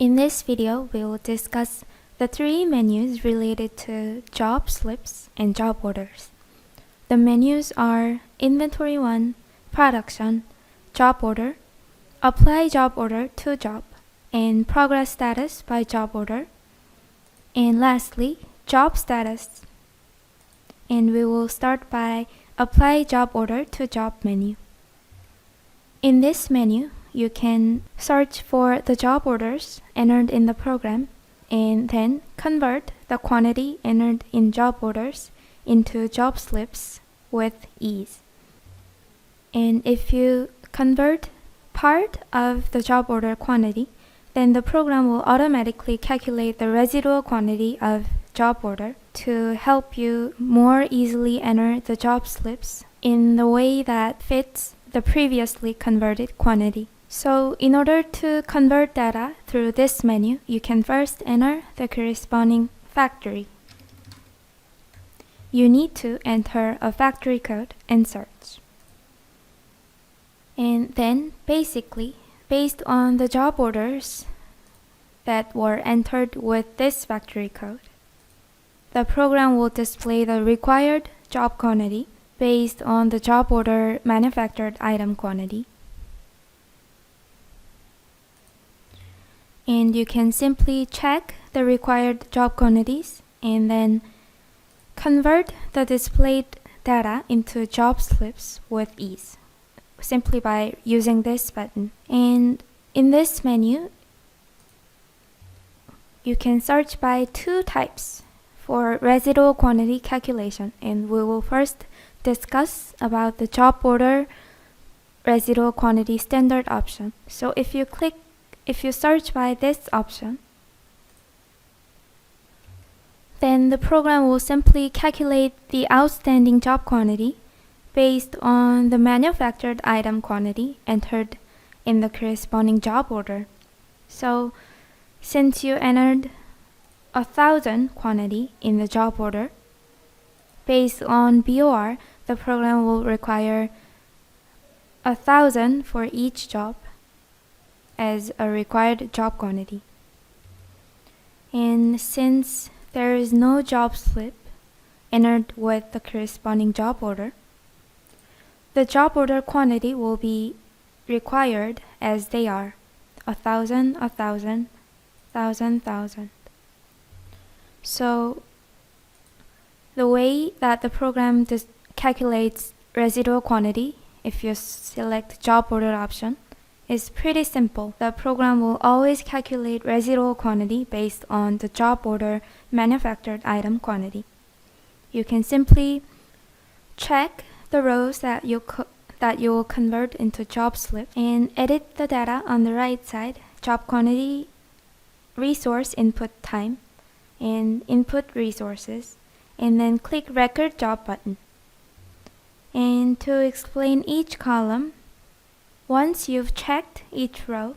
In this video, we will discuss the three menus related to job slips and job orders. The menus are Inventory 1, Production, Job Order, Apply Job Order to Job, and Progress Status by Job Order, and lastly, Job Status. And we will start by Apply Job Order to Job menu. In this menu, you can search for the job orders entered in the program and then convert the quantity entered in job orders into job slips with ease. And if you convert part of the job order quantity, then the program will automatically calculate the residual quantity of job order to help you more easily enter the job slips in the way that fits the previously converted quantity. So in order to convert data through this menu, you can first enter the corresponding factory. You need to enter a factory code and search. And then basically, based on the job orders that were entered with this factory code, the program will display the required job quantity based on the job order manufactured item quantity. And you can simply check the required job quantities and then convert the displayed data into job slips with ease, simply by using this button. And in this menu, you can search by two types for residual quantity calculation, and we will first discuss about the job order residual quantity standard option. So if you search by this option, then the program will simply calculate the outstanding job quantity based on the manufactured item quantity entered in the corresponding job order. So since you entered 1,000 quantity in the job order, based on BOR, the program will require 1,000 for each job as a required job quantity. And since there is no job slip entered with the corresponding job order, the job order quantity will be required as they are 1,000, 1,000, 1,000, 1,000. So the way that the program calculates residual quantity, if you select job order option, is pretty simple. The program will always calculate residual quantity based on the job order manufactured item quantity. You can simply check the rows that you will convert into job slip and edit the data on the right side, job quantity, resource input time, and input resources, and then click Record Job button. And to explain each column, once you've checked each row,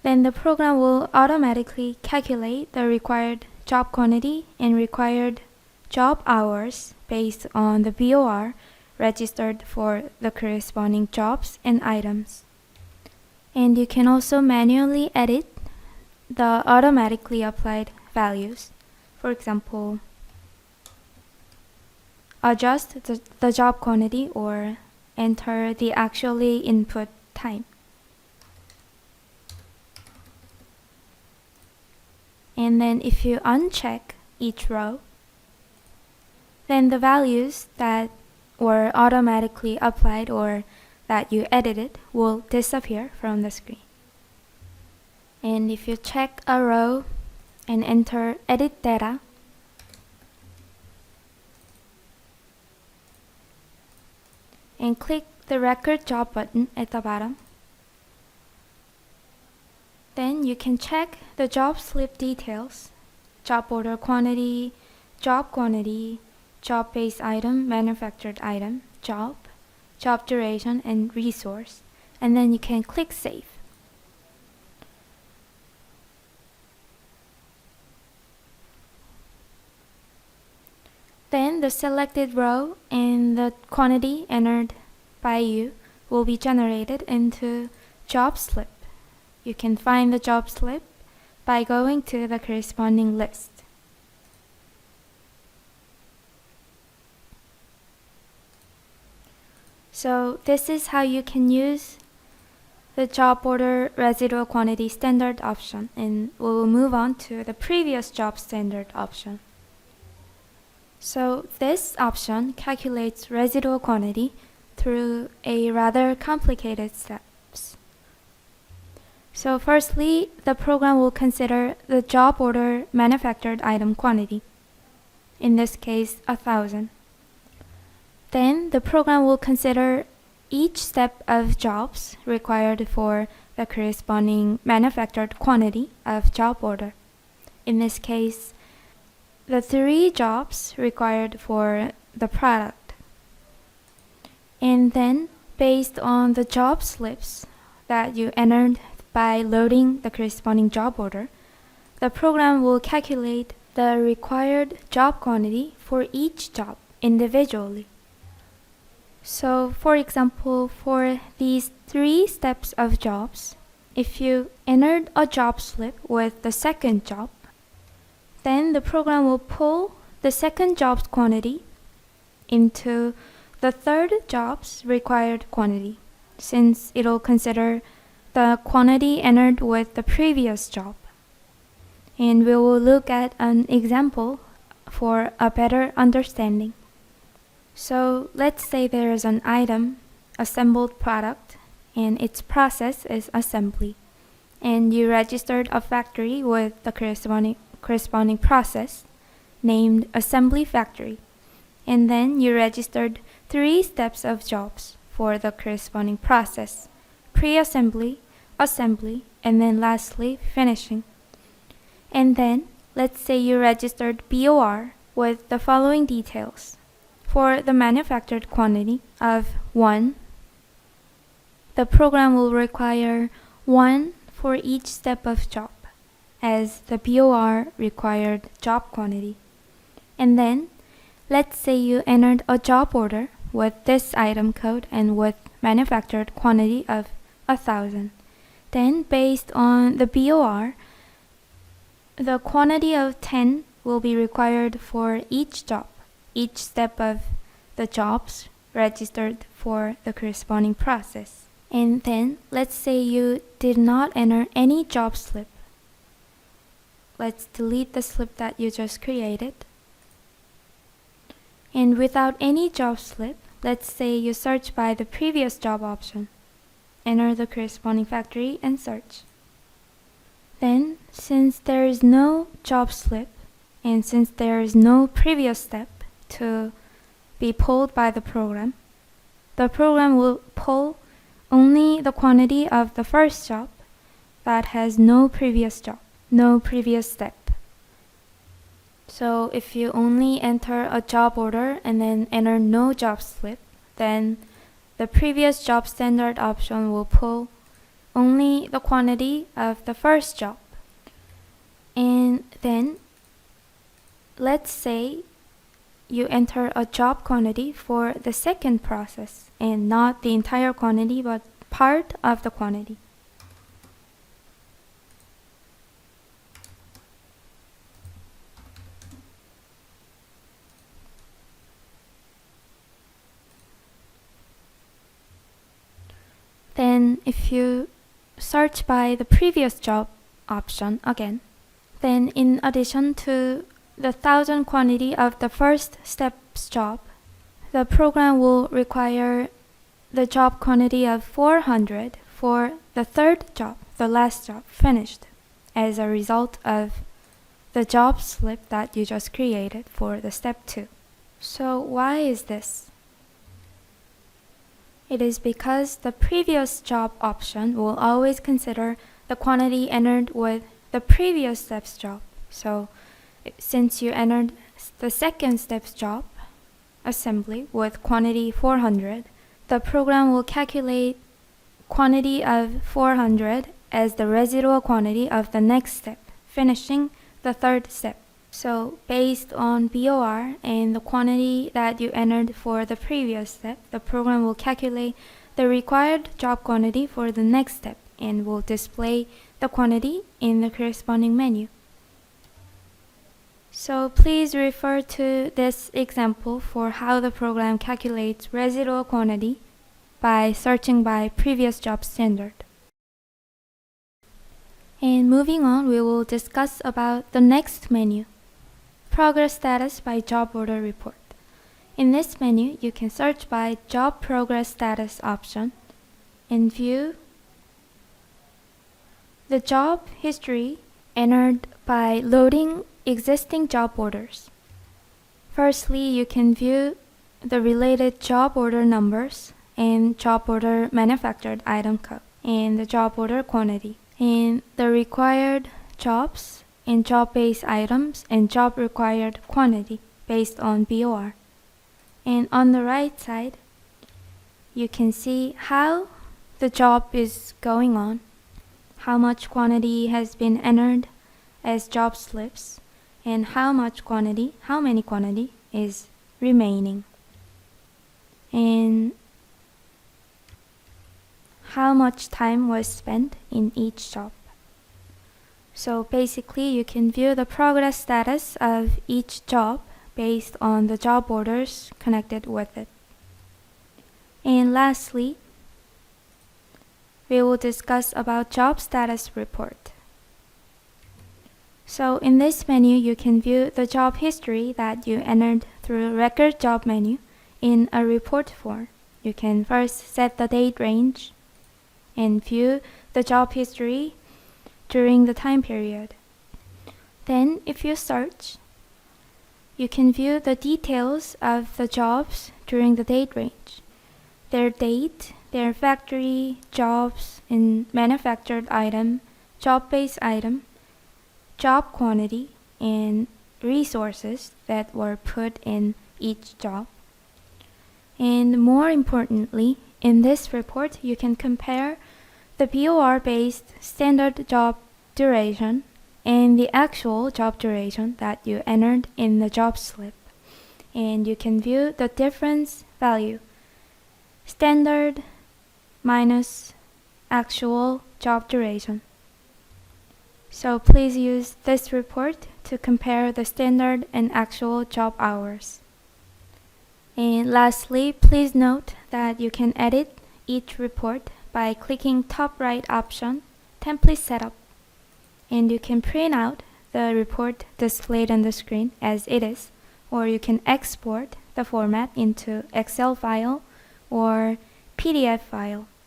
then the program will automatically calculate the required job quantity and required job hours based on the BOR registered for the corresponding jobs and items. And you can also manually edit the automatically applied values. For example, adjust the job quantity or enter the actually input time. And then if you uncheck each row, then the values that were automatically applied or that you edited will disappear from the screen. And if you check a row and enter Edit Data, and click the Record Job button at the bottom, then you can check the job slip details, job order quantity, job quantity, job base item, manufactured item, job duration, and resource, and then you can click Save. Then the selected row and the quantity entered by you will be generated into job slip. You can find the job slip by going to the corresponding list. So this is how you can use the job order residual quantity standard option, and we will move on to the previous job standard option. So this option calculates residual quantity through a rather complicated steps. So firstly, the program will consider the job order manufactured item quantity, in this case 1,000. Then the program will consider each step of jobs required for the corresponding manufactured quantity of job order. In this case, the 3 jobs required for the product. And then, based on the job slips that you entered by loading the corresponding job order, the program will calculate the required job quantity for each job individually. So, for example, for these 3 steps of jobs, if you entered a job slip with the second job, then the program will pull the second job's quantity into the third job's required quantity, since it will consider the quantity entered with the previous job. And we will look at an example for a better understanding. So let's say there is an item, assembled product, and its process is assembly, and you registered a factory with the corresponding process named assembly factory, and then you registered 3 steps of jobs for the corresponding process: pre-assembly, assembly, and then lastly finishing. And then let's say you registered BOR with the following details. For the manufactured quantity of 1, the program will require 1 for each step of job as the BOR required job quantity. And then, let's say you entered a job order with this item code and with manufactured quantity of 1,000. Then, based on the BOR, the quantity of 10 will be required for each job, each step of the jobs registered for the corresponding process. And then, let's say you did not enter any job slip. Let's delete the slip that you just created. And without any job slip, let's say you search by the previous job option. Enter the corresponding factory and search. Then, since there is no job slip, and since there is no previous step to be pulled by the program will pull only the quantity of the first job that has no previous job, no previous step. So if you only enter a job order and then enter no job slip, then the previous job standard option will pull only the quantity of the first job. And then let's say you enter a job quantity for the second process and not the entire quantity but part of the quantity. Then if you search by the previous job option again, then in addition to the 1,000 quantity of the first step's job, the program will require the job quantity of 400 for the third job, the last job, finished, as a result of the job slip that you just created for the step 2. So why is this? It is because the previous job option will always consider the quantity entered with the previous step's job. So since you entered the second step's job, assembly, with quantity 400, the program will calculate quantity of 400 as the residual quantity of the next step, finishing the third step. So based on BOR and the quantity that you entered for the previous step, the program will calculate the required job quantity for the next step, and will display the quantity in the corresponding menu. So please refer to this example for how the program calculates residual quantity by searching by previous job standard. And moving on, we will discuss about the next menu, Progress Status by Job Order Report. In this menu, you can search by Job Progress Status option and view the job history entered by loading existing job orders. Firstly, you can view the related job order numbers and job order manufactured item code and the job order quantity and the required jobs and job-based items and job required quantity based on BOR. And on the right side, you can see how the job is going on, how much quantity has been entered as job slips, and how many quantity is remaining, and how much time was spent in each job. So basically, you can view the progress status of each job based on the job orders connected with it. And lastly, we will discuss about job status report. So in this menu, you can view the job history that you entered through record job menu in a report form. You can first set the date range and view the job history during the time period. Then if you search, you can view the details of the jobs during the date range, their date, their factory, jobs in manufactured item, job-based item, job quantity, and resources that were put in each job. And more importantly, in this report, you can compare the BOR-based standard job duration and the actual job duration that you entered in the job slip. And you can view the difference value, standard minus actual job duration. So please use this report to compare the standard and actual job hours. And lastly, please note that you can edit each report by clicking top right option, Template Setup. And you can print out the report displayed on the screen as it is, or you can export the format into Excel file or PDF file.